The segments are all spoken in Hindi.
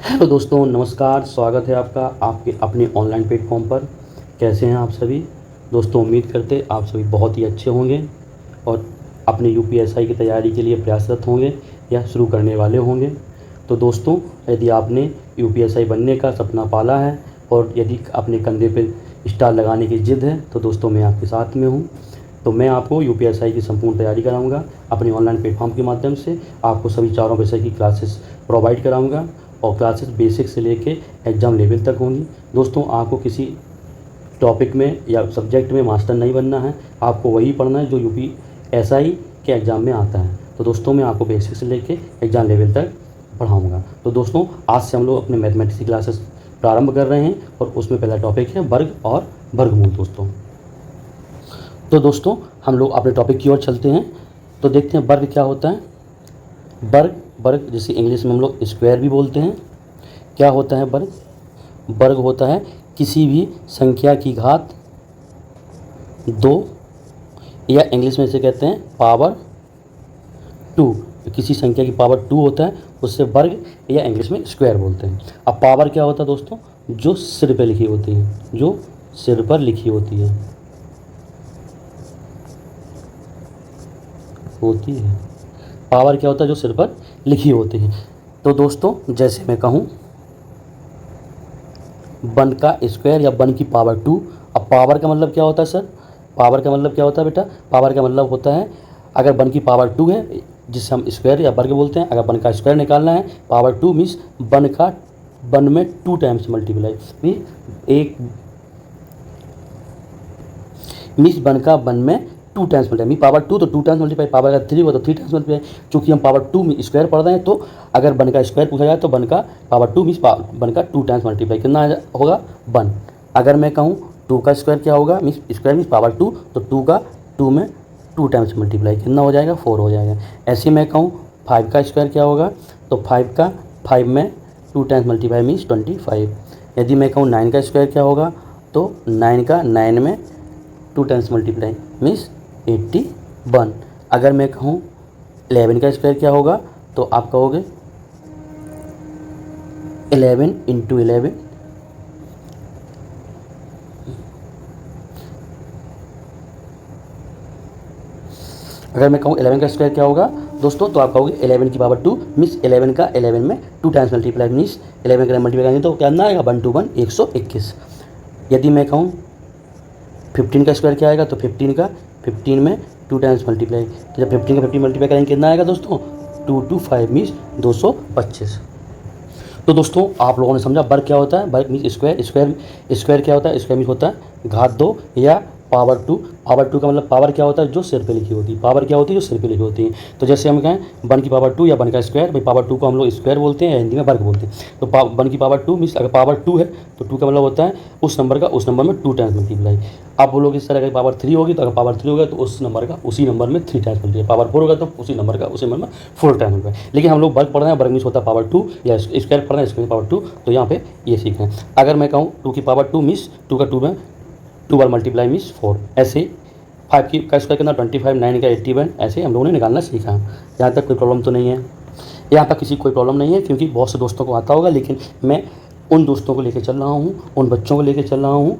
हेलो दोस्तों, नमस्कार। स्वागत है आपका आपके अपने ऑनलाइन प्लेटफॉर्म पर। कैसे हैं आप सभी दोस्तों? उम्मीद करते आप सभी बहुत ही अच्छे होंगे और अपने यूपीएसआई की तैयारी के लिए प्रयासरत होंगे या शुरू करने वाले होंगे। तो दोस्तों, यदि आपने यूपीएसआई बनने का सपना पाला है और यदि अपने कंधे पर स्टार लगाने की जिद है, तो दोस्तों मैं आपके साथ में हूँ। तो मैं आपको यूपीएसआई की संपूर्ण तैयारी कराऊंगा अपने ऑनलाइन प्लेटफॉर्म के माध्यम से। आपको सभी चारों विषय की क्लासेस प्रोवाइड कराऊंगा और क्लासेस बेसिक से लेके एग्ज़ाम लेवल तक होंगी। दोस्तों, आपको किसी टॉपिक में या सब्जेक्ट में मास्टर नहीं बनना है, आपको वही पढ़ना है जो यूपीएसआई के एग्ज़ाम में आता है। तो दोस्तों, मैं आपको बेसिक से लेके एग्ज़ाम लेवल तक पढ़ाऊँगा। तो दोस्तों, आज से हम लोग अपने मैथमेटिक्स की क्लासेस प्रारंभ कर रहे हैं और उसमें पहला टॉपिक है वर्ग और वर्गमूल। दोस्तों हम लोग अपने टॉपिक की ओर चलते हैं। तो देखते हैं वर्ग क्या होता है। वर्ग वर्ग जिसे इंग्लिश में हम लोग स्क्वायर भी बोलते हैं। क्या होता है वर्ग? वर्ग होता है किसी भी संख्या की घात 2, या इंग्लिश में इसे कहते हैं पावर 2। किसी संख्या की पावर 2 होता है, उससे वर्ग या इंग्लिश में स्क्वायर बोलते हैं। अब पावर क्या होता है दोस्तों? जो सिर पर लिखी होती है, जो सिर पर लिखी होती है पावर क्या होता है? जो सिर पर लिखी होती है। तो दोस्तों, जैसे मैं कहूँ 1 का स्क्वायर या 1 की पावर 2। अब पावर का मतलब क्या होता है सर? पावर का मतलब क्या होता है बेटा? पावर का मतलब होता है अगर 1 की पावर 2 है, जिसे हम स्क्वायर या वर्ग बोलते हैं, अगर 1 का स्क्वायर निकालना है, पावर 2 मीन्स 1 में 2 टाइम्स मल्टीप्लाई, मीन्स 1 का 1 में 2 टाइम्स मल्टीप्लाई। पावर 2 तो 2 टाइम्स मल्टीप्लाई, पावर का 3 हुआ तो 3 टाइम्स मल्टीप्लाई। चूँकि हम पावर 2 में स्क्वायर पढ़ रहे हैं, तो अगर 1 का स्क्वायर पूछा जाए तो 1 का पावर 2 मीन्स 1 का 2 टाइम्स मल्टीप्लाई कितना होगा? 1। अगर मैं कहूँ 2 का स्क्वायर क्या होगा? मीन्स स्क्वायर मीन्स पावर 2, तो 2 का 2 में 2 टाइम्स मल्टीप्लाई कितना हो जाएगा? 4 हो जाएगा। ऐसे मैं कहूँ 5 का स्क्वायर क्या होगा? तो 5 में 2 टाइम्स मल्टीप्लाई मीन्स 25। यदि मैं कहूँ 9 का स्क्वायर क्या होगा? तो 9 में 2 टाइम्स मल्टीप्लाई मीन्स 81। अगर मैं कहूँ 11 का स्क्वायर क्या होगा? तो आप कहोगे 11 इंटू 11। अगर मैं कहूँ 11 का स्क्वायर क्या होगा दोस्तों, तो आप कहोगे 11 की पावर 2 मीन्स 11 का 11 में 2 टाइम्स मल्टीप्लाई मीन्स 11 का मल्टीप्लाई करेंगे तो क्या आएगा? 1 टू 1 121। यदि मैं कहूँ 15 का स्क्वायर क्या आएगा? तो 15 में 2 टाइम्स मल्टीप्लाई, तो जब 15 का 15 मल्टीप्लाई करेंगे कितना आएगा दोस्तों? 2 टू 5 मीन्स 225। तो दोस्तों, आप लोगों ने समझा वर्ग क्या होता है? वर्ग मीन्स स्क्वायर क्या होता है? स्क्वायर मीन्स होता है घात 2 या पावर 2। पावर 2 का मतलब पावर क्या होता है? जो सिर पे लिखी होती है। पावर क्या होती है? जो सिर पे लिखी होती है। तो जैसे हम कहें 1 की पावर 2 या 1 का स्क्वायर, भाई पावर 2 को हम लोग स्क्वायर बोलते हैं या हिंदी में वर्ग बोलते हैं। तो 1 की पावर 2 मीन्स अगर पावर 2 है तो 2 का मतलब होता है उस नंबर में 2 टाइम्स मल्टीप्लाई। आप बोलोगे इस तरह अगर पावर 3 होगी, तो अगर पावर 3 होगा तो उस नंबर में 3 टाइम्स मल्टीप्लाई। पावर 4 होगा तो उसी नंबर में 4 टाइम्स मल्टीप्लाई। लेकिन हम लोग वर्ग पढ़ रहे हैं, वर्ग मीन्स होता है पावर 2 या स्क्वायर पढ़ रहे हैं, स्क्वायर पावर 2। तो यहाँ पे ये सीखें। अगर मैं कहूँ 2 की पावर 2 मीन्स 2 का 2 में 2 बार मल्टीप्लाई मीन्स 4। ऐसे 5 की का स्क्वायर कितना? 25, 9 का 81। ऐसे हम लोगों ने निकालना सीखा। यहाँ तक कोई प्रॉब्लम तो नहीं है? यहाँ तक किसी कोई प्रॉब्लम नहीं है, क्योंकि बहुत से दोस्तों को आता होगा। लेकिन मैं उन दोस्तों को लेकर चल रहा हूँ, उन बच्चों को लेकर चल रहा हूँ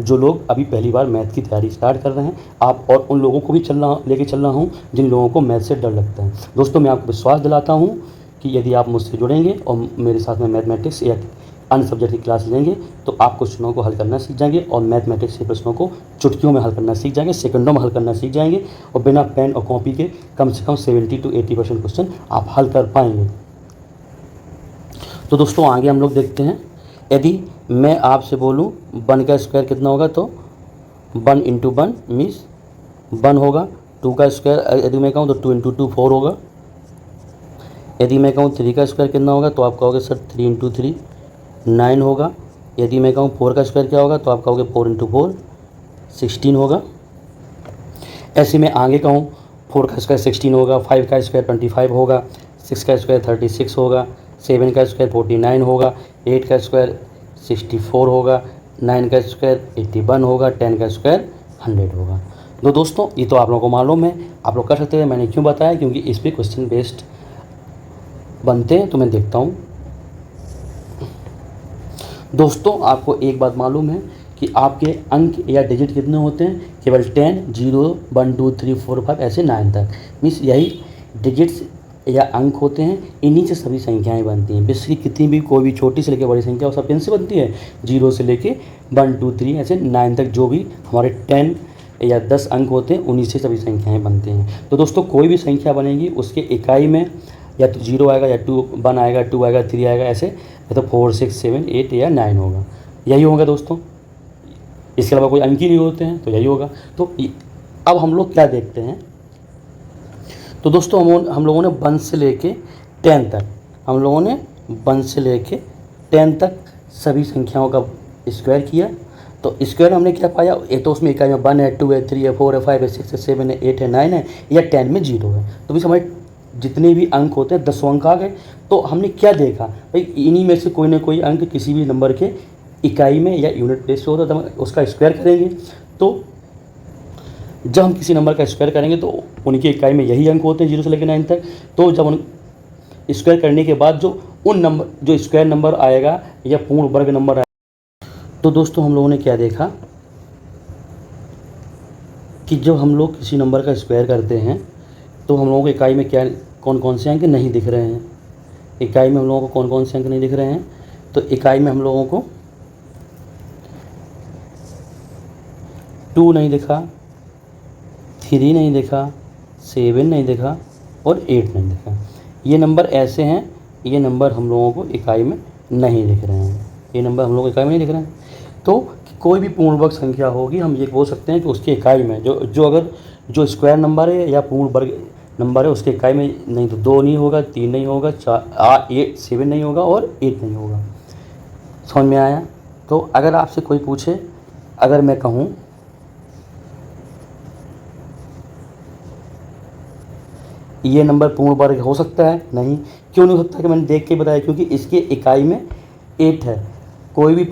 जो लोग अभी पहली बार मैथ की तैयारी स्टार्ट कर रहे हैं। आप और उन लोगों को भी लेके चल रहा हूँ जिन लोगों को मैथ से डर लगता है। दोस्तों, मैं आपको विश्वास दिलाता हूँ कि यदि आप मुझसे जुड़ेंगे और मेरे साथ में मैथमेटिक्स या अन्य सब्जेक्ट की क्लास लेंगे, तो आप क्वेश्चनों को हल करना सीख जाएंगे और मैथमेटिक्स के प्रश्नों को चुटकियों में हल करना सीख जाएंगे, सेकंडों में हल करना सीख जाएंगे, और बिना पेन और कॉपी के कम से कम 70 to 80% क्वेश्चन आप हल कर पाएंगे। तो दोस्तों, आगे हम लोग देखते हैं। यदि मैं आपसे बोलूँ 1 का स्क्वायर कितना होगा, तो 1 इंटू 1 मीन्स 1 होगा। 2 का स्क्वायर यदि मैं कहूँ तो 2 इंटू 2 4 होगा। यदि मैं कहूँ 3 का स्क्वायर कितना होगा, तो आप कहोगे सर 3 इंटू 3 9 होगा। यदि मैं कहूँ 4 का स्क्वायर क्या होगा, तो आप कहोगे 4 इंटू 4 16 होगा। ऐसे मैं आगे कहूँ 4 का स्क्वायर 16 होगा, 5 का स्क्वायर 25 होगा, 6 का स्क्वायर 36 होगा, 7 का स्क्वायर 49 होगा, 8 का स्क्वायर 64 होगा, 9 का स्क्वायर 81 होगा, 10 का स्क्वायर 100 होगा। तो दोस्तों, ये तो आप लोगों को मालूम है, आप लोग कर सकते हैं। मैंने क्यों बताया? क्योंकि इस पर क्वेश्चन बेस्ड बनते हैं, तो मैं देखता हूँ। दोस्तों आपको एक बात मालूम है कि आपके अंक या डिजिट कितने होते हैं? केवल 10, 0, 1, 2, 3, 4, 5 ऐसे 9 तक। मीन्स यही डिजिट्स या अंक होते हैं, इन्हीं से सभी संख्याएं बनती हैं। बेसिकली कितनी भी कोई भी छोटी से लेकर बड़ी संख्या वो सब इनसे बनती है, 0 से लेके 1, 2, 3 ऐसे 9 तक जो भी हमारे 10 या 10 अंक होते हैं उन्हीं से सभी संख्याएं बनती हैं। तो दोस्तों कोई भी संख्या बनेगी उसके इकाई में या तो 0 आएगा या 1 आएगा, 2 आएगा, 3 आएगा, ऐसे या तो 4, 6, 7, 8 या 9 होगा। यही होगा दोस्तों, इसके अलावा कोई अंक ही नहीं होते हैं, तो यही होगा। तो अब हम लोग क्या देखते हैं, तो दोस्तों हम लोगों ने 1 से लेके 10 तक, हम लोगों ने 1 से लेके 10 तक सभी संख्याओं का स्क्वायर किया। तो स्क्वायर हमने क्या पाया, एक तो उसमें इकाई में 1 है, 2 है, 3 है, 4 है, 5 है, 6 है, 7 है, 8 है, 9 है, या 10 में 0 है। तो भी हमारे जितने भी अंक होते हैं 10 अंक आ गए। तो हमने क्या देखा भाई, इन्हीं में से कोई ना कोई अंक किसी भी नंबर के इकाई में या यूनिट प्लेस से होता है, तो हम उसका स्क्वायर करेंगे। तो जब हम किसी नंबर का स्क्वायर करेंगे तो उनकी इकाई में यही अंक होते हैं 0 से लेकर 9 तक। तो जब उन स्क्वायर करने के बाद जो स्क्वायर नंबर आएगा या पूर्ण वर्ग नंबर आएगा, तो दोस्तों हम लोगों ने क्या देखा कि जब हम लोग किसी नंबर का स्क्वायर करते हैं तो हम लोगों को इकाई में क्या कौन कौन से अंक नहीं दिख रहे हैं। इकाई में हम लोगों को कौन कौन से अंक नहीं दिख रहे हैं, तो इकाई में हम लोगों को 2 नहीं दिखा, 3 नहीं दिखा, 7 नहीं दिखा और 8 नहीं दिखा। ये नंबर ऐसे हैं, ये नंबर हम लोगों को इकाई में नहीं दिख रहे हैं, ये नंबर हम लोगों को इकाई में नहीं दिख रहे हैं। तो कोई भी पूर्ण वर्ग संख्या होगी, हम ये बोल सकते हैं कि उसकी इकाई में जो स्क्वायर नंबर है या पूर्ण वर्ग नंबर है उसके इकाई में नहीं तो 2 नहीं होगा, 3 नहीं होगा, 7 नहीं होगा और 8 नहीं होगा। समझ में आया? तो अगर आपसे कोई पूछे, अगर मैं कहूँ ये नंबर पूर्ण वर्ग हो सकता है, नहीं। क्यों नहीं हो सकता, कि मैंने देख के बताया, क्योंकि इसके इकाई में 8 है। कोई भी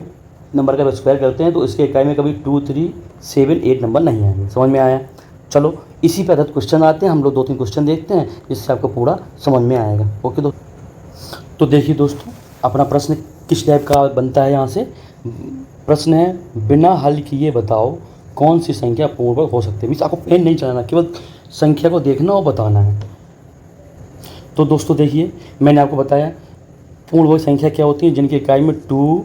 नंबर का स्क्वायर करते हैं तो इसके इकाई में कभी 2, 3, 7, 8 नंबर नहीं आएंगे। समझ में आया? चलो इसी पे आधारित क्वेश्चन आते हैं, हम लोग 2-3 क्वेश्चन देखते हैं जिससे आपको पूरा समझ में आएगा। ओके दोस्तों, तो देखिए दोस्तों, अपना प्रश्न किस टाइप का बनता है। यहाँ से प्रश्न है, बिना हल किए बताओ कौन सी संख्या पूर्ण वर्ग हो सकती है। मीन्स आपको पेन नहीं चलाना, केवल संख्या को देखना और बताना है। तो दोस्तों देखिए, मैंने आपको बताया पूर्ण वर्ग संख्या क्या होती है, जिनकी इकाई में 2,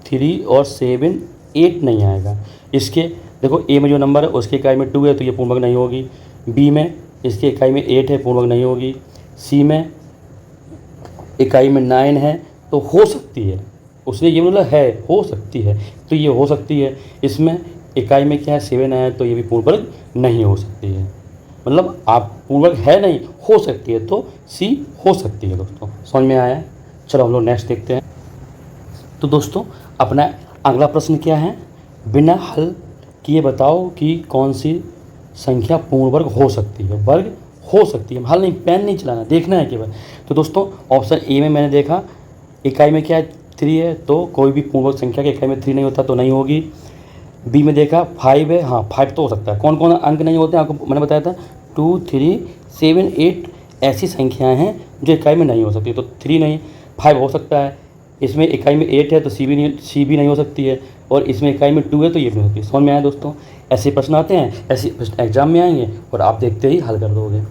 3 और 7, 8 नहीं आएगा। इसके देखो, ए में जो नंबर है उसकी इकाई में 2 है तो ये पूर्ण वर्ग नहीं होगी। बी में इसकी इकाई में 8 है, पूर्ण वर्ग नहीं होगी। सी में इकाई में 9 है तो हो सकती है, उसने ये मतलब है हो सकती है, तो ये हो सकती है। इसमें इकाई में क्या है 7 है तो ये भी पूर्ण वर्ग नहीं हो सकती है। मतलब आप पूर्ण वर्ग है नहीं, हो सकती है, तो सी हो सकती है। दोस्तों समझ में आया? चलो हम लोग नेक्स्ट देखते हैं। तो दोस्तों अपना अगला प्रश्न क्या है, बिना हल किए बताओ कि कौन सी संख्या पूर्ण वर्ग हो सकती है। वर्ग हो सकती है, हल नहीं, पेन नहीं चलाना, देखना है केवल। तो दोस्तों ऑप्शन ए में मैंने देखा इकाई में क्या है 3 है, तो कोई भी पूर्ण वर्ग संख्या की इकाई में 3 नहीं होता तो नहीं होगी। बी में देखा 5 है, हाँ 5 तो हो सकता है। कौन कौन अंक नहीं होते हैं आपको मैंने बताया था, 2, 3, 7, 8 ऐसी संख्याएं हैं जो इकाई में नहीं हो सकती। तो 3 नहीं, 5 हो सकता है। इसमें इकाई में 8 है तो सी भी नहीं हो सकती है, और इसमें इकाई में 2 है तो ये भी नहीं होती। समझ में आया दोस्तों? ऐसे प्रश्न आते हैं, ऐसे प्रश्न एग्जाम में आएंगे और आप देखते ही हल कर दोगे।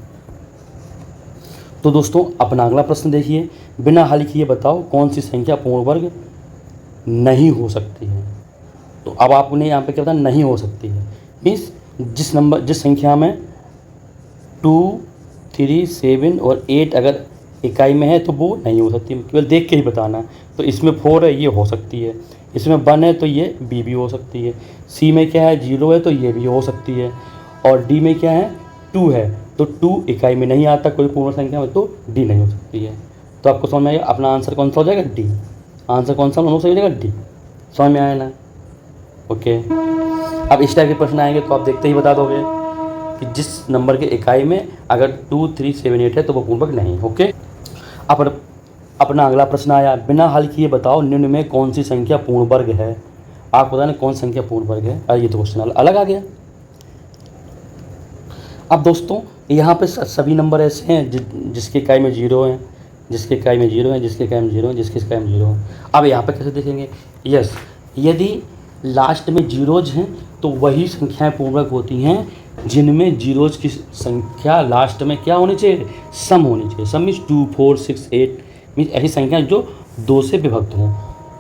तो दोस्तों अपना अगला प्रश्न देखिए, बिना हल किए बताओ कौन सी संख्या पूर्ण वर्ग नहीं हो सकती है। तो अब आपने यहाँ पे क्या बताया, नहीं हो सकती है। मीन्स जिस संख्या में 2, 3, 7 और 8 अगर इकाई में है तो वो नहीं हो सकती, केवल देख के ही बताना है। तो इसमें 4 है, ये हो सकती है। इसमें 1 है तो ये बी भी हो सकती है। सी में क्या है 0 है तो ये भी हो सकती है। और डी में क्या है 2 है, तो 2 इकाई में नहीं आता कोई पूर्ण संख्या में, तो डी नहीं हो सकती है। तो आपको समझ में आएगा अपना आंसर कौन सा हो जाएगा, डी। आंसर कौन सा हो जाएगा, डी। समझ में आया ना? ओके, अब इस टाइप के प्रश्न आएंगे तो आप देखते ही बता दोगे कि जिस नंबर के इकाई में अगर 2, 3, 7, 8 है तो वो पूर्ण वर्ग नहीं। ओके, अब अपना अगला प्रश्न आया, बिना हल किए बताओ निम्न में कौन सी संख्या पूर्ण वर्ग है। आप बताना कौन संख्या पूर्ण वर्ग है। अरे ये तो क्वेश्चन अलग आ गया। अब दोस्तों यहाँ पे सभी नंबर ऐसे हैं जिसकी इकाई में 0 है, जिसके इकाई में 0 है, जिसके इकाई में 0 है, जिसके इकाई में 0 है। अब यहाँ पे कैसे देखेंगे, यस, यदि लास्ट में जीरोज हैं तो वही संख्याएं पूर्वक होती हैं जिनमें जीरोज की संख्या लास्ट में क्या होनी चाहिए, सम होनी चाहिए। सम मीन्स 2, 4, 6, 8 मीन्स ऐसी संख्याएं जो 2 से विभक्त हों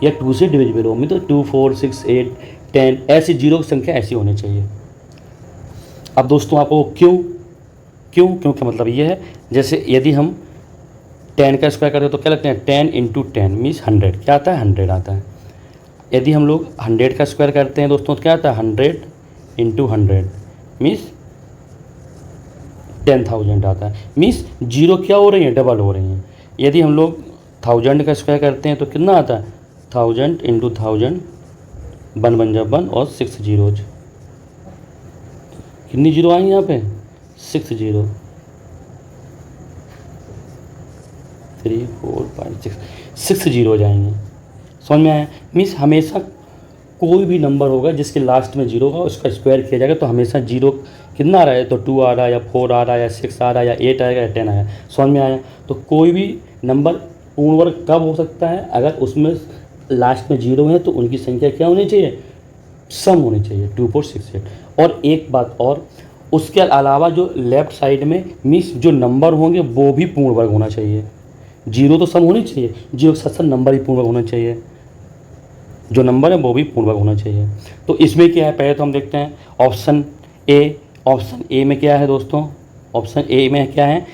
या 2 से डिविजिबल हो, तो 2, 4, 6, 8, 10 ऐसी जीरो की संख्या ऐसी होनी चाहिए। अब दोस्तों आपको क्यों का मतलब ये है, जैसे यदि हम 10 का स्क्वायर करते हैं तो क्या लगते हैं, 10 × 10 मीन्स 100, क्या आता है, 100 आता है। यदि हम लोग 100 का स्क्वायर करते हैं दोस्तों तो क्या आता है, 100 × 100 मीन्स 10,000 आता है। मीन्स जीरो क्या हो रही है, डबल हो रही हैं। यदि हम लोग 1000 का स्क्वायर करते हैं तो कितना आता है, 1000 × 1000, 1 बन जा 1 और 6 जीरोज, कितनी जीरो आएंगे यहाँ पे, 6 जीरो, 3, 4, 5, 6 जीरो हो जाएंगे। समझ में आया। मीन्स हमेशा कोई भी नंबर होगा जिसके लास्ट में जीरो होगा उसका स्क्वायर किया जाएगा तो हमेशा जीरो कितना आ रहा है, तो 2 आ रहा है या 4 आ रहा है या 6 आ रहा है या 8 आएगा या 10 आएगा। समझ में आया। तो कोई भी नंबर पूर्ण वर्ग कब हो सकता है, अगर उसमें लास्ट में जीरो है तो उनकी संख्या क्या होनी चाहिए, सम होनी चाहिए, 2, 4, 6, 8। और एक बात और, उसके अलावा जो लेफ्ट साइड में मीन्स जो नंबर होंगे वो भी पूर्ण वर्ग होना चाहिए। जीरो तो सम होनी चाहिए, जीरो के साथ साथ नंबर भी पूर्ण वर्ग होना चाहिए, जो नंबर है वो भी पूर्ण वर्ग होना चाहिए। तो इसमें क्या है, पहले तो हम देखते हैं ऑप्शन ए। ऑप्शन ए में क्या है दोस्तों, ऑप्शन ए में क्या है,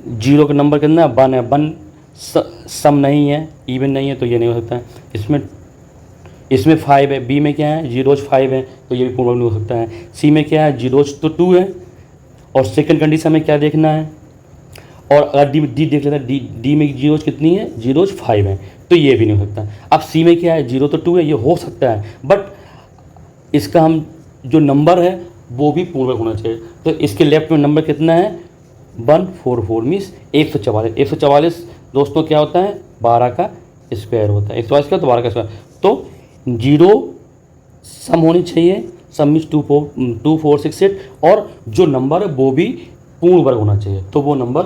जीरो का नंबर कितना है, 1 है। 1 सम नहीं है, इवन नहीं है, तो ये नहीं हो सकता है। इसमें 5 है। बी में क्या है, जीरोज 5 है, तो ये भी पूर्ण वर्ग नहीं हो सकता है। सी में क्या है, जीरोज तो 2 है, और सेकंड कंडीशन में क्या देखना है, और अगर डी देख लेते हैं, डी में जीरोज कितनी है, जीरोज 5 है, तो ये भी नहीं हो सकता। अब सी में क्या है, जीरो तो 2 है, ये हो सकता है, बट इसका हम जो नंबर है वो भी पूर्ण वर्ग होना चाहिए। तो इसके लेफ्ट में नंबर कितना है, 144 मीन्स 144। 144 दोस्तों क्या होता है, 12 का स्क्वायर होता है। 144 क्या, तो 12 का स्क्वायर। तो जीरो सम होनी चाहिए, सम मीन्स 2, 4, 6, 8, और जो नंबर है वो भी पूर्ण वर्ग होना चाहिए, तो वो नंबर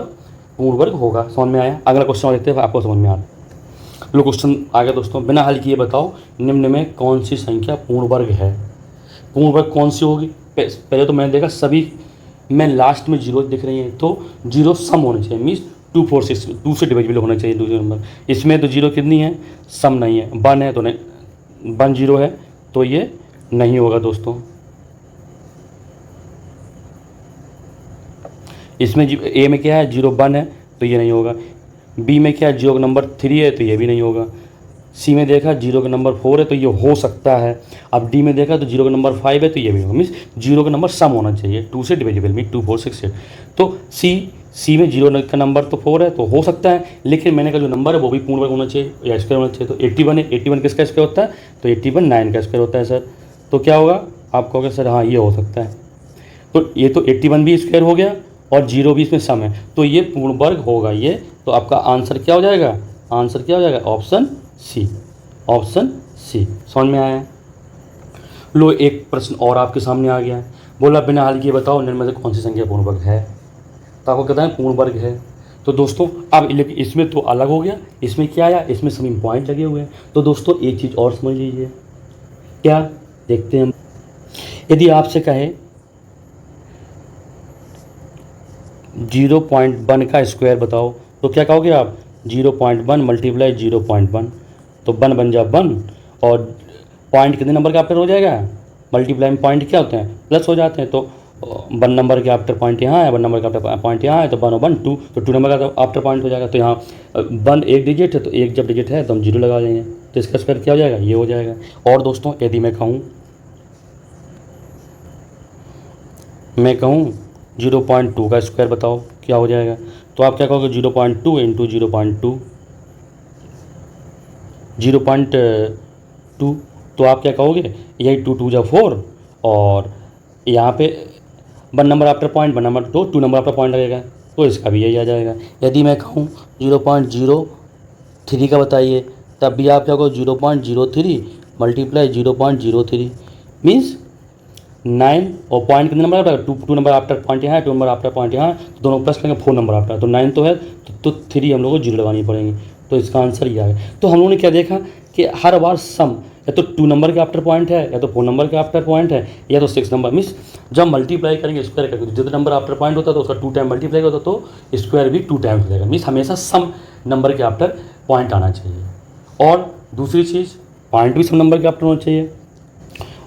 पूर्ण वर्ग होगा। समझ में आया। अगला क्वेश्चन देखते हैं, आपको समझ में आ रहा है। लो क्वेश्चन आ गया दोस्तों, बिना हल किए बताओ निम्न में कौन सी संख्या पूर्ण वर्ग है। पूर्ण वर्ग कौन सी होगी, पहले तो मैंने देखा सभी में लास्ट में जीरो दिख रही हैं, तो जीरो सम होने चाहिए, मीन्स 2, 4, 6, 2 से डिविजिबल होना चाहिए दूसरे नंबर। इसमें तो जीरो कितनी है, सम नहीं है, 1 है तो नहीं, 1 जीरो है तो ये नहीं होगा दोस्तों। इसमें ए में क्या है, 0, 1 है, तो ये नहीं होगा। बी में क्या है, 0 का नंबर 3 है, तो ये भी नहीं होगा। सी में देखा 0 का नंबर 4 है, तो ये हो सकता है। अब डी में देखा तो 0 का नंबर 5 है, तो ये भी होगा। मीन्स 0 का नंबर सम होना चाहिए, 2 से डिविजिबल, मीन 2, 4, 6, 8। तो सी में 0 का नंबर तो 4 है, तो हो सकता है, लेकिन मैंने कहा जो नंबर है वो भी पूर्ण वर्ग होना चाहिए या स्क्वायर होना चाहिए। तो 81 है, 81 किसका स्क्वायर होता है, तो 81 9 का स्क्वायर होता है सर। तो क्या होगा, आप कहोगे सर हाँ ये हो सकता है, तो ये तो 81 भी स्क्वायर हो गया और 0 भी इसमें सम है, तो ये पूर्ण वर्ग होगा ये। तो आपका आंसर क्या हो जाएगा, आंसर क्या हो जाएगा, ऑप्शन सी, ऑप्शन सी। समझ में आया। लो एक प्रश्न और आपके सामने आ गया है, बोला बिना हल किए बताओ निम्न में से कौन सी संख्या पूर्ण वर्ग है। तो आपको कहता है पूर्ण वर्ग है। तो दोस्तों अब इसमें तो अलग हो गया, इसमें क्या आया, इसमें सभी पॉइंट लगे हुए हैं। तो दोस्तों एक चीज़ और समझ लीजिए, क्या देखते हैं, यदि आपसे कहे 0.1 का स्क्वायर बताओ, तो क्या कहोगे आप, 0.1 मल्टीप्लाई 0.1, तो 1 बन जा 1, और पॉइंट कितने नंबर का आफ्टर हो जाएगा, मल्टीप्लाई में पॉइंट क्या होते हैं, प्लस हो जाते हैं। तो 1 नंबर के आफ्टर पॉइंट यहाँ है, 1 नंबर का आफ्टर पॉइंट यहाँ है, तो 1 और 1 2, तो 2 नंबर का आफ्टर पॉइंट हो जाएगा। तो यहाँ 1 एक डिजिट है, तो एक जब डिजिट है तो हम 0 लगा देंगे, तो इसका स्क्वायर क्या हो जाएगा, ये हो जाएगा। और दोस्तों यदि मैं कहूँ 0.2 का स्क्वायर बताओ क्या हो जाएगा, तो आप क्या कहोगे, 0.2 इंटू 0.2, 0.2, तो आप क्या कहोगे, यही 2 2 जा 4, और यहाँ पे 1 number after point, 1 number 2 number after point लगेगा, तो इसका भी यही आ जाएगा। यदि मैं कहूँ 0.03 का बताइए, तब भी आप क्या कहो 0.03 मल्टीप्लाई 0.03, मीन्स 9 और पॉइंट कितने number after, two number after point यहाँ है, 2 नंबर आफ्टर पॉइंट यहाँ, तो दोनों प्लस करेंगे 4 नंबर आफ्टर, तो 9 तो है, तो 3 हम लोगों को जीरो लगानी पड़ेंगी, तो इसका आंसर ये आ गया। तो हम लोगों ने क्या देखा कि हर बार सम या तो 2 नंबर के आफ्टर पॉइंट है, या तो 4 नंबर के आफ्टर पॉइंट है, या तो 6 नंबर। मीन्स जब मल्टीप्लाई करेंगे स्क्वायर करेंगे तो जितना नंबर आफ्टर पॉइंट होता है तो उसका 2 टाइम मल्टीप्लाई होता है, तो स्क्वायर भी 2 टाइम्स हो जाएगा। मीन्स हमेशा सम नंबर के आफ्टर पॉइंट आना चाहिए। और दूसरी चीज़, पॉइंट भी सम नंबर के आफ्टर होना चाहिए।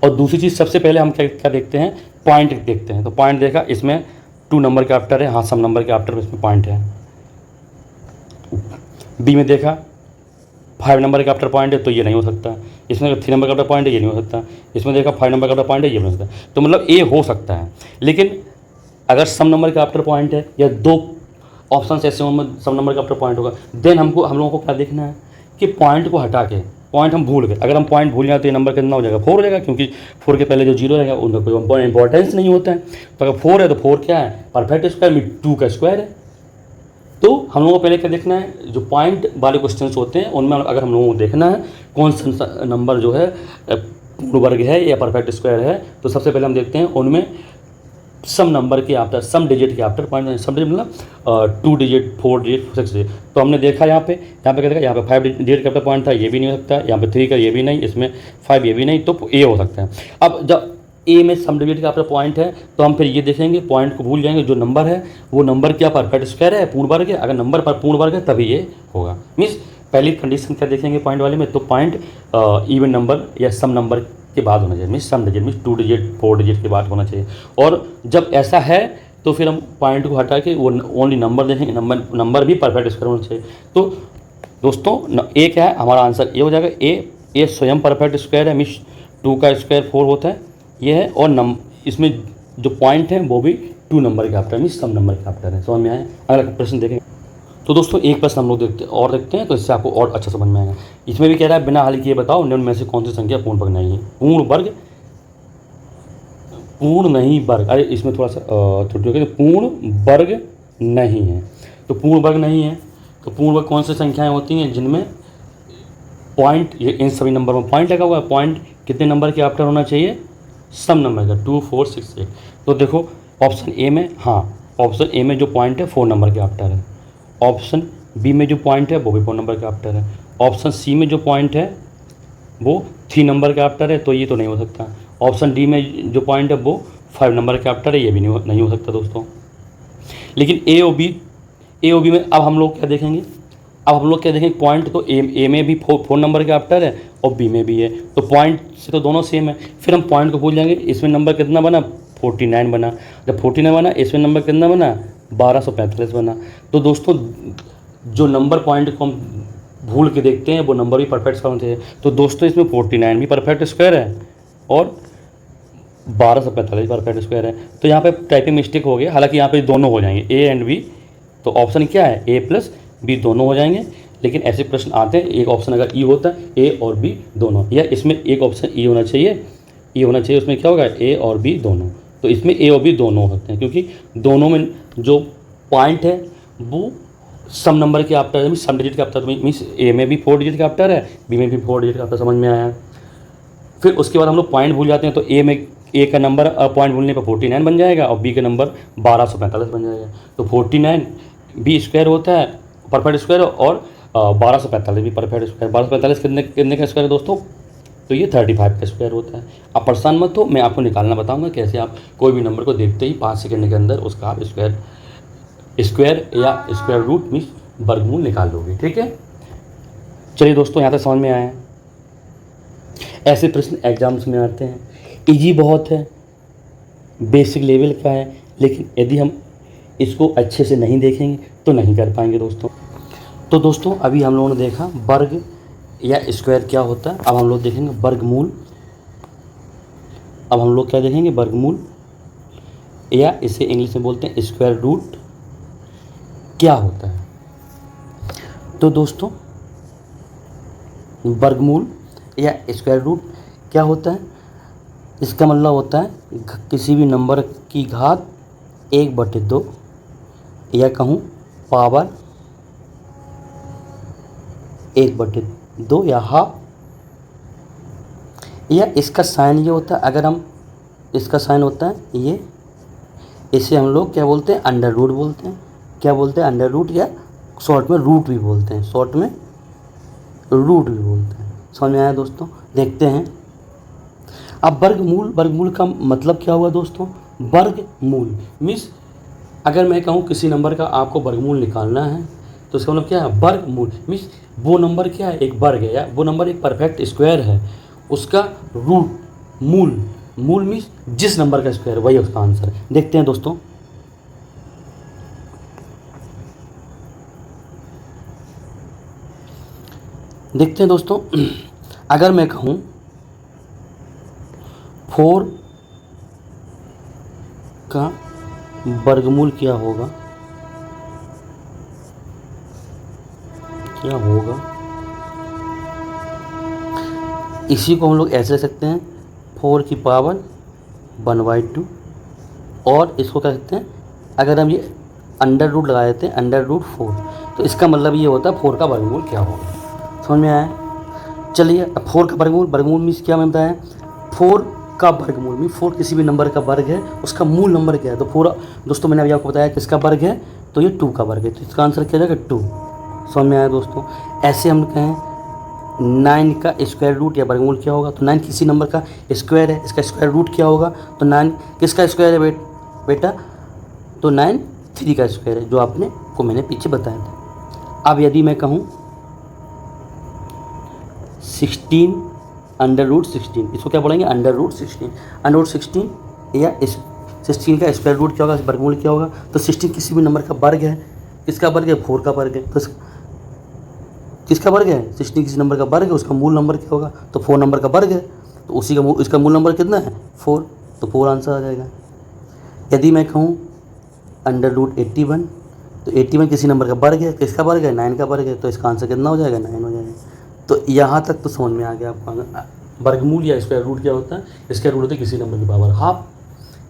और दूसरी चीज़, सबसे पहले हम क्या देखते हैं, पॉइंट देखते हैं। तो पॉइंट देखा, इसमें 2 नंबर के आफ्टर है, हाँ सम नंबर के आफ्टर में इसमें पॉइंट है। बी में देखा 5 नंबर का आफ्टर पॉइंट है, तो ये नहीं हो सकता। इसमें 3 नंबर का आफ्टर पॉइंट है, ये नहीं हो सकता। इसमें देखा 5 नंबर का आफ्टर पॉइंट है, ये नहीं हो सकता। तो मतलब ए हो सकता है, लेकिन अगर सम नंबर का आफ्टर पॉइंट है या 2 ऑप्शन ऐसे उनमें सम नंबर का आफ्टर पॉइंट होगा, देन हम लोगों को क्या देखना है कि पॉइंट को हटा के, पॉइंट हम भूल गए, अगर हम पॉइंट भूल जाए तो ये नंबर कितना हो जाएगा, 4 हो जाएगा, क्योंकि 4 के पहले जो जीरो रहेगा उनका कोई इंपॉर्टेंस नहीं होता है। तो अगर 4 है तो 4 क्या है, परफेक्ट स्क्वायर में 2 का स्क्वायर है। तो हम लोगों को पहले क्या देखना है, जो पॉइंट वाले क्वेश्चन होते हैं उनमें अगर हम लोगों को देखना है कौन सा नंबर जो है पूर्ण वर्ग है या परफेक्ट स्क्वायर है, तो सबसे पहले हम देखते हैं उनमें सम नंबर के आफ्टर, सम डिजिट के आफ्टर पॉइंट, सम डिजिट मतलब 2 डिजिट, 4 डिजिट, 6 डिजिट। तो हमने देखा यहाँ पे क्या देखा, यहाँ पे 5 डिजिट का आफ्टर पॉइंट था, ये भी नहीं हो सकता। यहाँ पे 3 का ये भी नहीं, इसमें 5 ये भी नहीं, तो ए हो सकता है। अब जब ए में सम डिजिट का आफ्टर पॉइंट है तो हम फिर ये देखेंगे, पॉइंट को भूल जाएंगे, जो नंबर है वो नंबर क्या परफेक्ट स्क्वायर है, पूर्ण वर्ग है। अगर नंबर पर पूर्ण वर्ग है तभी ये होगा। मीन्स पहली कंडीशन क्या देखेंगे पॉइंट वाले में, तो पॉइंट इवन नंबर या सम नंबर के बाद होना चाहिए। मीन्स सम डिजिट मीन्स 2 डिजिट 4 डिजिट के बाद होना चाहिए। और जब ऐसा है तो फिर हम पॉइंट को हटा के वो ओनली नंबर देखेंगे, नंबर भी परफेक्ट स्क्वायर होना चाहिए। तो दोस्तों ए क्या है, हमारा आंसर ए हो जाएगा। ए स्वयं परफेक्ट स्क्वायर है, मीन्स 2 का स्क्वायर 4 होता है, ये है। और इसमें जो पॉइंट है वो भी 2 नंबर के आफ्टर मीन्स सम नंबर के आफ्टर है। समझ में आया? अगला प्रश्न देखें। तो दोस्तों एक प्रश्न हम लोग देखते हैं, तो इससे आपको और अच्छा समझ में आएगा। इसमें भी कह रहा है बिना हल किए बताओ निम्न में से कौन सी संख्या पूर्ण वर्ग नहीं है। पूर्ण नहीं वर्ग, अरे इसमें थोड़ा सा त्रुटि हो गई, पूर्ण वर्ग नहीं है। तो पूर्ण वर्ग नहीं है, तो पूर्ण वर्ग कौन सी संख्याएं होती हैं जिनमें पॉइंट, ये इन सभी नंबर में पॉइंट लगा हुआ है। पॉइंट कितने नंबर के आफ्टर होना चाहिए, सम नंबर का, 2 4 6 8। तो देखो ऑप्शन ए में, हाँ ऑप्शन ए में जो पॉइंट है 4 नंबर के आफ्टर है। ऑप्शन बी में जो पॉइंट है वो भी 4 नंबर के आफ्टर है। ऑप्शन सी में जो पॉइंट है वो 3 नंबर के आफ्टर है, तो ये तो नहीं हो सकता। ऑप्शन डी में जो पॉइंट है वो 5 नंबर के आफ्टर है, ये भी नहीं हो सकता दोस्तों। लेकिन ए और बी में अब हम लोग क्या देखेंगे, पॉइंट तो ए में भी 4 नंबर के आफ्टर है और बी में भी है, तो पॉइंट से तो दोनों सेम है। फिर हम पॉइंट को भूल जाएंगे, इसमें नंबर कितना बना, 49 बना। जब 49 बना, इसमें नंबर कितना बना, 1245 बना। तो दोस्तों जो नंबर पॉइंट को हम भूल के देखते हैं वो नंबर भी परफेक्ट स्क्वायर होते हैं। तो दोस्तों इसमें 49 भी परफेक्ट स्क्वायर है और 1245 परफेक्ट स्क्वायर है। तो यहाँ पे टाइपिंग मिस्टेक हो गया, हालांकि यहाँ पे दोनों हो जाएंगे ए एंड बी। तो ऑप्शन क्या है, ए प्लस बी दोनों हो जाएंगे। लेकिन ऐसे प्रश्न आते हैं, एक ऑप्शन अगर ई होता है ए और बी दोनों, या इसमें एक ऑप्शन ई होना चाहिए, उसमें क्या होगा, ए और बी दोनों। तो इसमें ए और बी दोनों हो सकते हैं, क्योंकि दोनों में जो पॉइंट है वो सम नंबर के आफ्टर है, सम डिजिट के आफ्टर। मीन्स ए में भी 4 डिजिट का आफ्टर है, बी में भी 4 डिजिट का आफ्टर। समझ में आया? फिर उसके बाद हम लोग पॉइंट भूल जाते हैं, तो ए का नंबर पॉइंट भूलने पर 49 बन जाएगा और बी का नंबर 1245 बन जाएगा। तो 49 बी स्क्वायर होता है परफेक्ट स्क्वायर, और 1245 भी परफेक्ट स्क्वायर। 1245 कितने का स्क्वायर है दोस्तों, तो ये 35 का स्क्वायर होता है। आप परेशान मत हो, मैं आपको निकालना बताऊंगा कैसे आप कोई भी नंबर को देखते ही 5 सेकंड के अंदर उसका आप स्क्वायर या स्क्वायर रूट मीन्स वर्गमूल निकाल लोगे। ठीक है, चलिए दोस्तों यहाँ तक समझ में आया। ऐसे प्रश्न एग्जाम्स में आते हैं, इजी बहुत है, बेसिक लेवल का है, लेकिन यदि हम इसको अच्छे से नहीं देखेंगे तो नहीं कर पाएंगे दोस्तों। तो दोस्तों अभी हम लोगों ने देखा वर्ग या स्क्वायर क्या होता है। अब हम लोग देखेंगे वर्गमूल। अब हम लोग क्या देखेंगे, वर्गमूल, या इसे इंग्लिश में बोलते हैं स्क्वायर रूट, क्या होता है। तो दोस्तों वर्गमूल या स्क्वायर रूट क्या होता है, इसका मतलब होता है किसी भी नंबर की घात 1/2, या कहूँ पावर 1/2 या हाफ। या इसका साइन ये होता है, अगर हम इसका साइन होता है ये, इसे हम लोग क्या बोलते हैं, अंडर रूट बोलते हैं। क्या बोलते हैं, अंडर रूट, या शॉर्ट में रूट भी बोलते हैं, शॉर्ट में रूट भी बोलते हैं। समझ में आया दोस्तों? देखते हैं अब वर्गमूल। वर्गमूल का मतलब क्या हुआ दोस्तों? वर्गमूल मीन्स अगर मैं कहूँ किसी नंबर का आपको वर्गमूल निकालना है तो इसका मतलब क्या है, वर्गमूल मीन्स वो नंबर क्या है, एक वर्ग है, या वो नंबर एक परफेक्ट स्क्वायर है, उसका रूट, मूल, मूल मीन्स जिस नंबर का स्क्वायर, वही उसका आंसर है। देखते हैं दोस्तों, देखते हैं दोस्तों, अगर मैं कहूँ 4 का वर्गमूल क्या होगा, क्या होगा, इसी को हम लोग ऐसे लिख सकते हैं 4 की पावर 1/2, और इसको क्या कहते हैं, अगर हम ये अंडर रूट लगा देते हैं, अंडर रूट 4, तो इसका मतलब ये होता है 4 का वर्गमूल क्या होगा। समझ में आया? चलिए अब 4 का वर्गमूल, वर्गमूल मीन्स क्या मैं बताया, 4 का वर्गमूल मीन 4 किसी भी नंबर का वर्ग है, उसका मूल नंबर क्या है। तो 4 दोस्तों मैंने अभी आपको बताया किसका वर्ग है, तो ये 2 का वर्ग है, तो इसका आंसर क्या जाएगा, 2। समझ में आया दोस्तों? ऐसे हम कहें 9 का स्क्वायर रूट या वर्गमूल क्या होगा, तो 9 किसी नंबर का स्क्वायर है, इसका स्क्वायर रूट क्या होगा, तो 9 किसका स्क्वायर है बेटा, तो 9 3 का स्क्वायर है, जो आपने को मैंने पीछे बताया था। अब यदि मैं कहूँ 16 अंडर रूट 16, इसको क्या बोलेंगे, अंडर रूट 16, अंडर रूट 16 या इस 16 का स्क्वायर रूट क्या होगा, वर्गमूल क्या होगा, तो 16 किसी भी नंबर का वर्ग है, किसका वर्ग है, 4 का वर्ग है, तो किसका वर्ग है, 16 किसी नंबर का वर्ग है, उसका मूल नंबर क्या होगा, तो 4 नंबर का वर्ग है, तो उसी का इसका मूल नंबर कितना है, 4, तो 4 आंसर आ जाएगा। यदि मैं कहूँ अंडर रूट 81, तो 81 किसी नंबर का वर्ग है, किसका वर्ग है, 9 का वर्ग है, तो इसका आंसर कितना हो जाएगा, 9 हो जाएगा। तो यहाँ तक तो समझ में आ गया आपको वर्गमूल या स्क्वायर रूट क्या होता है। स्क्वायर रूट होता है किसी नंबर की पावर हाफ,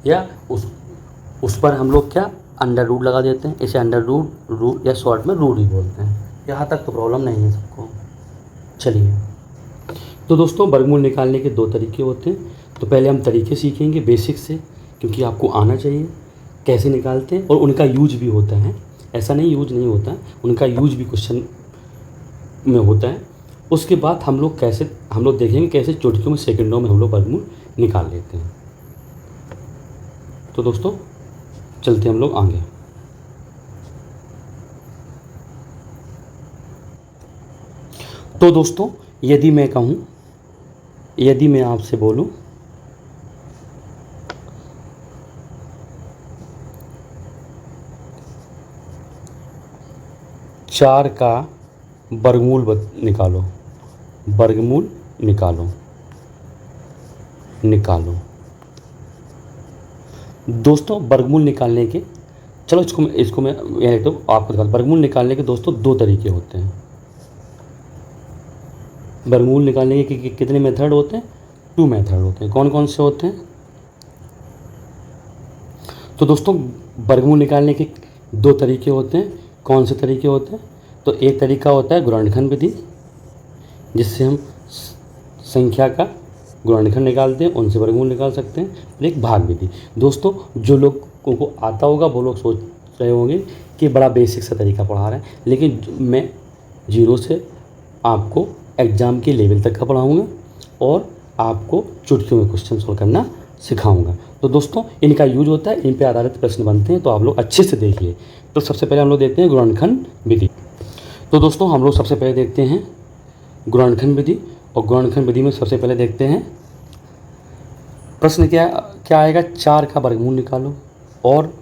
या उस पर हम लोग क्या अंडर रूट लगा देते हैं, इसे अंडर रूट या शॉर्ट में रूट ही बोलते हैं। यहाँ तक तो प्रॉब्लम नहीं है सबको। चलिए, तो दोस्तों वर्गमूल निकालने के 2 तरीके होते हैं। तो पहले हम तरीके सीखेंगे बेसिक से, क्योंकि आपको आना चाहिए कैसे निकालते हैं, और उनका यूज भी होता है, ऐसा नहीं यूज नहीं होता है, उनका यूज भी क्वेश्चन में होता है। उसके बाद हम लोग देखेंगे कैसे चुटकियों में, सेकंडों में हम लोग वर्गमूल निकाल लेते हैं। तो दोस्तों चलते हम लोग आगे। तो दोस्तों यदि मैं आपसे बोलूं 4 का वर्गमूल निकालो, वर्गमूल निकालो दोस्तों, वर्गमूल निकालने के, चलो इसको मैं यहाँ तो आपको दिखा, वर्गमूल निकालने के दोस्तों 2 तरीके होते हैं। वर्गमूल निकालने के कितने मेथड होते हैं, 2 मेथड होते हैं। कौन कौन से होते हैं? तो दोस्तों वर्गमूल निकालने के 2 तरीके होते हैं। कौन से तरीके होते हैं? तो एक तरीका होता है गुणनखंड विधि, जिससे हम संख्या का गुणनखंड निकालते हैं, उनसे वर्गमूल निकाल सकते हैं। और एक भाग विधि। दोस्तों जो लोगों को आता होगा वो लोग सोच रहे होंगे कि बड़ा बेसिक सा तरीका पढ़ा रहे हैं, लेकिन मैं 0 से आपको एग्ज़ाम के लेवल तक का पढ़ाऊँगा और आपको चुटकियों में क्वेश्चन सॉल्व करना सिखाऊंगा। तो दोस्तों इनका यूज होता है, इन पे आधारित प्रश्न बनते हैं, तो आप लोग अच्छे से देखिए। तो सबसे पहले हम लोग देखते हैं गुणनखंड विधि। तो दोस्तों हम लोग सबसे पहले देखते हैं गुणनखंड विधि, और गुणनखंड विधि में सबसे पहले देखते हैं प्रश्न क्या आएगा, 4 का वर्गमूल निकालो और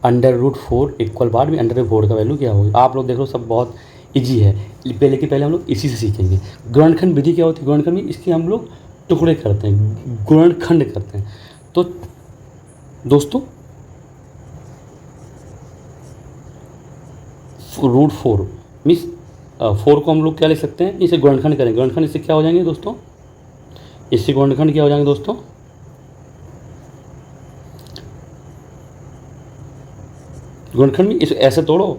अंडर रूट 4 इक्वल बार में अंडर रूट 4 का वैल्यू क्या होगा। आप लोग देख लो सब बहुत ईजी है, पहले हम लोग इसी से सीखेंगे। गुणनखंड विधि क्या होती है, गुणनखंड में इसके हम लोग टुकड़े करते हैं, गुणनखंड करते हैं। तो दोस्तों रूट 4 मीन्स 4 को हम लोग क्या लिख सकते हैं, इसे गुणनखंड करेंगे। गुणनखंड इससे क्या हो जाएंगे दोस्तों, इससे गुणनखंड क्या हो जाएंगे दोस्तों, गुणनखंड में इसे ऐसे तोड़ो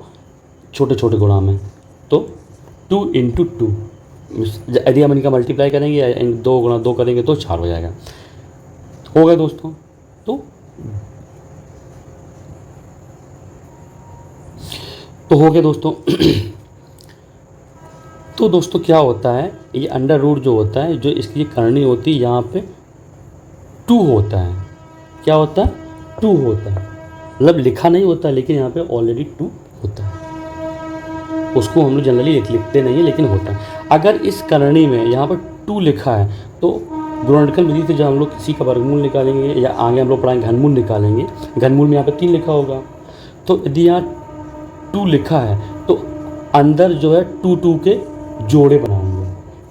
छोटे छोटे गुणा में, तो 2 × 2, यदि हम इनका मल्टीप्लाई करेंगे या 2 × 2 करेंगे तो 4 हो जाएगा। हो गया दोस्तों। तो हो गया दोस्तों। तो दोस्तों क्या होता है, ये अंडर रूट जो होता है, जो इसकी करनी होती है यहाँ पे 2 होता है। क्या होता है? 2 होता है, मतलब लिखा नहीं होता लेकिन यहाँ पे ऑलरेडी 2 होता है। उसको हम लोग जनरली लिखते नहीं है लेकिन होता है। अगर इस करणी में यहाँ पर 2 लिखा है तो गुणनखंड विधि से जब हम लोग किसी का वर्गमूल निकालेंगे या आगे हम लोग पढ़ाएंगे घनमूल निकालेंगे, घनमूल में यहाँ पे 3 लिखा होगा। तो यदि यहाँ 2 लिखा है तो अंदर जो है 2 के जोड़े बनाएंगे,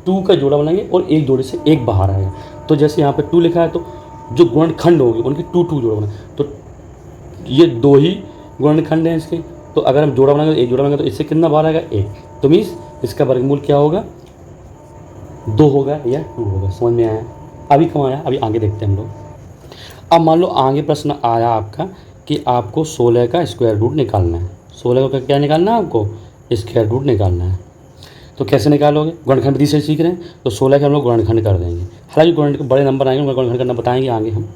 2 का जोड़ा बनाएंगे और एक जोड़े से एक बाहर आएगा। तो जैसे यहाँ पे 2 लिखा है तो जो गुणनखंड होंगे उनके 2 जोड़े बनाए, तो ये 2 ही गुणनखंड हैं इसके। तो अगर हम जोड़ा बनाएंगे तो एक जोड़ा बनाएंगे तो इससे कितना बाहर आएगा? 1। तो मीन्स इसका वर्गमूल क्या होगा? 2 होगा या 2 होगा। समझ में आया? अभी कहाँ आया, अभी आगे देखते हैं हम लोग। अब मान लो आगे प्रश्न आया आपका कि आपको 16 का स्क्वायर रूट निकालना है। 16 का क्या निकालना है? आपको स्क्वायर रूट निकालना है। तो कैसे निकालोगे? गुणनखंड विधि से सीख रहे हैं तो 16 के हम लोग गुणनखंड कर देंगे। हालांकि गुणनखंड बड़े नंबर आएंगे उनका गुणनखंड करना बताएंगे आगे हम,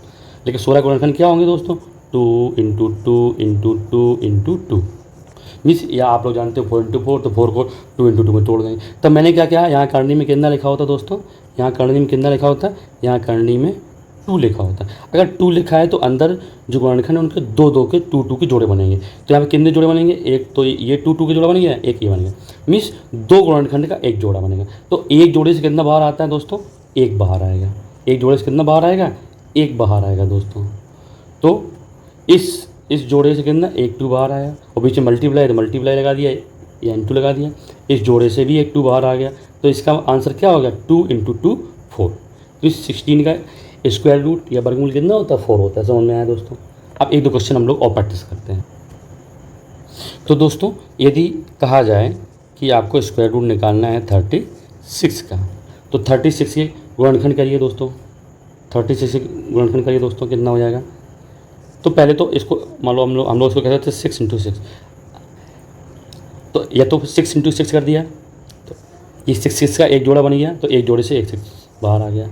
लेकिन 16 गुणनखंड क्या होंगे दोस्तों? 2 × 2 × 2 × 2 मीन्स, या आप लोग जानते हो 4 × 4, तो 4 को 2 × 2 में तोड़ देंगे। तब मैंने क्या किया, यहाँ करनी में कितना लिखा होता दोस्तों? यहाँ करनी में कितना लिखा होता है? यहाँ करनी में 2 लिखा होता है। अगर 2 लिखा है तो अंदर जो गुणनखंड है उनके 2 के 2 के जोड़े बनेंगे। तो यहाँ पे कितने जोड़े बनेंगे? एक तो ये 2 के जोड़ा बनेंगे, एक ये बनेगा। मीन्स 2 गुणनखंड का एक जोड़ा बनेगा। तो एक जोड़े से कितना बाहर आता है दोस्तों? 1 बाहर आएगा। एक जोड़े से कितना बाहर आएगा? 1 बाहर आएगा दोस्तों। तो इस जोड़े से कितना? 1 2 बाहर आया, और बीच में मल्टीप्लाई तो मल्टीप्लाई लगा दिया, या × लगा दिया। इस जोड़े से भी 1 2 बाहर आ गया। तो इसका आंसर क्या होगा? 2 × 2 4। तो इस 16 का स्क्वायर रूट या वर्गमूल कितना होता है? 4 होता है। समझ में आया दोस्तों? अब 1 2 क्वेश्चन हम लोग और प्रैक्टिस करते हैं। तो दोस्तों यदि कहा जाए कि आपको स्क्वायर रूट निकालना है 36 का, तो 36 के गुणनखंड करिए दोस्तों। 36 के गुणनखंड करिए दोस्तों, कितना हो जाएगा? तो पहले तो इसको मान लो हम लोग इसको कहते थे 6 × 6। तो या तो 6 × 6 कर दिया तो ये 6 का एक जोड़ा बन गया, तो एक जोड़े से 1 6 बाहर आ गया।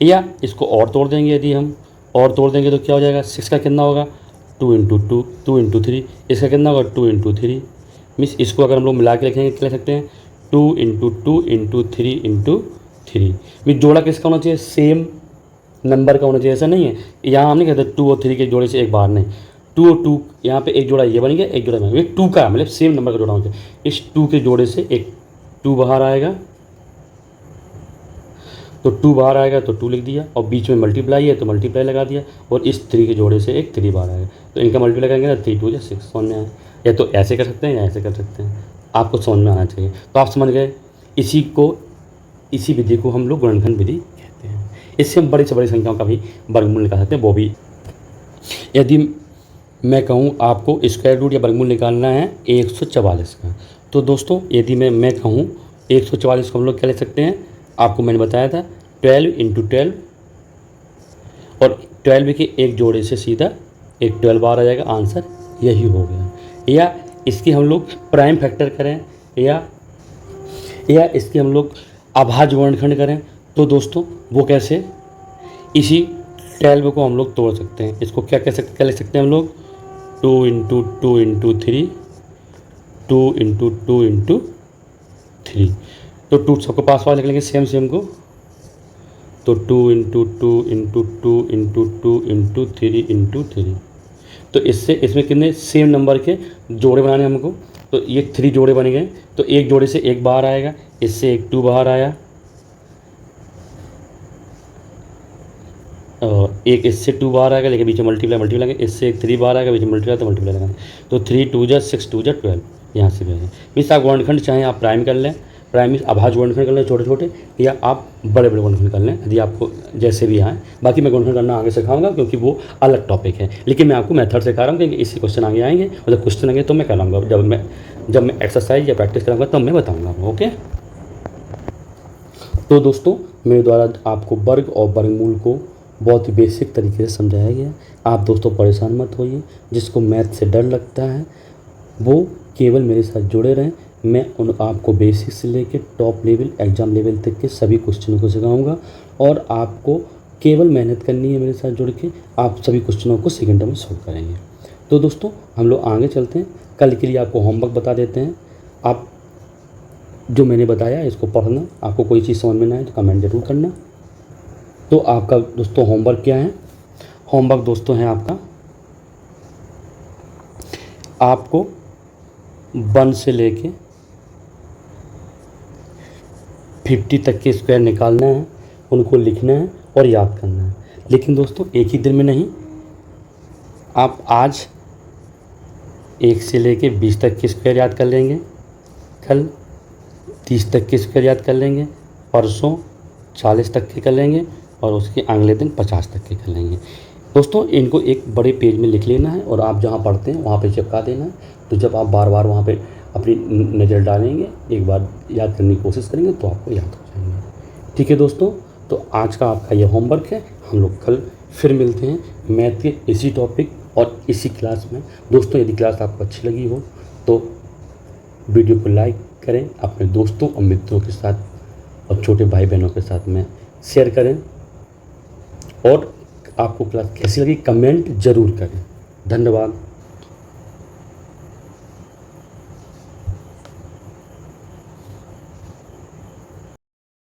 या इसको और तोड़ देंगे, यदि हम और तोड़ देंगे तो क्या हो जाएगा? 6 का कितना होगा? 2 × 2 2 × 3। इसका कितना होगा? 2 × 3। मीन्स इसको अगर हम लोग मिला के लिखेंगे क्या लिख सकते हैं? 2 × 2 × 3 × 3। मीन्स जोड़ा किसका होना चाहिए? सेम नंबर का होना चाहिए। ऐसा नहीं है यहाँ हम नहीं कहते 2 और 3 के जोड़े से एक बाहर, नहीं। 2 और 2 यहाँ पे एक जोड़ा ये बन गया, एक जोड़ा बन गया। 2 का मतलब सेम नंबर का जोड़ा होना चाहिए। इस 2 के जोड़े से एक 2 बाहर आएगा, तो 2 बाहर आएगा तो 2 लिख दिया, और बीच में मल्टीप्लाई है तो मल्टीप्लाई लगा दिया, और इस 3 के जोड़े से एक 3 बाहर आएगा। तो इनका मल्टीप्लाई करेंगे ना 3 2 या 6। समझ में आया? या तो ऐसे कर सकते हैं या ऐसे कर सकते हैं, आपको समझ में आना चाहिए। तो आप समझ गए। इसी विधि को हम लोग गुणनखंड विधि कहते हैं। इससे हम बड़ी से बड़ी संख्याओं का भी वर्गमूल निकाल सकते हैं। वो भी यदि मैं कहूँ आपको स्क्वायर रूट या वर्गमूल निकालना है 144 का, तो दोस्तों यदि मैं कहूँ 144 को हम लोग क्या लिख सकते हैं? आपको मैंने बताया था 12 × 12, और 12 के एक जोड़े से सीधा एक 12 बाहर आ जाएगा। आंसर यही हो गया। या इसकी हम लोग प्राइम फैक्टर करें, या इसकी हम लोग अभाज्य गुणनखंड करें, तो दोस्तों वो कैसे? इसी 12 को हम लोग तोड़ सकते हैं। इसको क्या लिख सकते हैं हम लोग? 2 × 2 × 3, 2 × 2 × 3। तो 2 सबको पास लिख लेंगे सेम को, तो 2 × 2 × 2 × 2 × 3 × 3। तो इसमें कितने सेम नंबर के जोड़े बनाने हमको? तो ये 3 जोड़े बन गए, तो एक जोड़े से एक बाहर आएगा, इससे एक 2 बाहर आया, और एक इससे 2 बाहर आएगा, लेकिन बीच में मल्टीप्लाई लगे, इससे एक 3 बाहर आएगा, बीच में मल्टीप्लाई तो मल्टीप्लाई लगाएंगे। तो 3 2 जा 6 2 जा 12, यहाँ से भी आएगा। मीन्स आप गुणनखंड चाहें आप प्राइम कर लें, प्राइम मीन्स अभाज्य गुणनखंड कर लें छोटे छोटे, या आप बड़े बड़े गुणनखंड कर लें, यदि आपको जैसे भी आए। बाकी मैं गुणनखंड करना आगे सिखाऊंगा क्योंकि वो अलग टॉपिक है, लेकिन मैं आपको मेथड सिखा रहा हूँ क्योंकि इसी क्वेश्चन आगे आएंगे, मतलब क्वेश्चन आएंगे तो मैं कराऊंगा। जब मैं एक्सरसाइज या प्रैक्टिस कराऊंगा तब मैं बताऊँगा। ओके, तो दोस्तों मेरे द्वारा आपको वर्ग और वर्गमूल को बहुत ही बेसिक तरीके से समझाया गया। आप दोस्तों परेशान मत होइए, जिसको मैथ से डर लगता है वो केवल मेरे साथ जुड़े रहें। मैं आपको बेसिक से लेकर टॉप लेवल एग्ज़ाम लेवल तक के सभी क्वेश्चनों को सिखाऊंगा, और आपको केवल मेहनत करनी है मेरे साथ जुड़ के, आप सभी क्वेश्चनों को सेकंडों में सॉल्व करेंगे। तो दोस्तों हम लोग आगे चलते हैं। कल के लिए आपको होमवर्क बता देते हैं। आप जो मैंने बताया इसको पढ़ना, आपको कोई चीज़ समझ में ना आए तो कमेंट जरूर करना। तो आपका दोस्तों होमवर्क क्या है? होमवर्क दोस्तों है आपको 1 से लेके 50 तक के स्क्वायर निकालना है, उनको लिखना है और याद करना है। लेकिन दोस्तों एक ही दिन में नहीं, आप आज 1 से लेके 20 तक के स्क्वायर याद कर लेंगे, कल 30 तक के स्क्वायर याद कर लेंगे, परसों 40 तक के कर लेंगे और उसके अगले दिन 50 तक के कर लेंगे। दोस्तों इनको एक बड़े पेज में लिख लेना है और आप जहाँ पढ़ते हैं वहाँ पे चिपका देना है। तो जब आप बार बार वहाँ पे अपनी नज़र डालेंगे, एक बार याद करने की कोशिश करेंगे तो आपको याद हो जाएंगे। ठीक है दोस्तों, तो आज का आपका ये होमवर्क है। हम लोग कल फिर मिलते हैं मैथ के इसी टॉपिक और इसी क्लास में। दोस्तों यदि क्लास आपको अच्छी लगी हो तो वीडियो को लाइक करें, अपने दोस्तों और मित्रों के साथ और छोटे भाई बहनों के साथ में शेयर करें और आपको क्लास कैसी लगी कमेंट ज़रूर करें। धन्यवाद।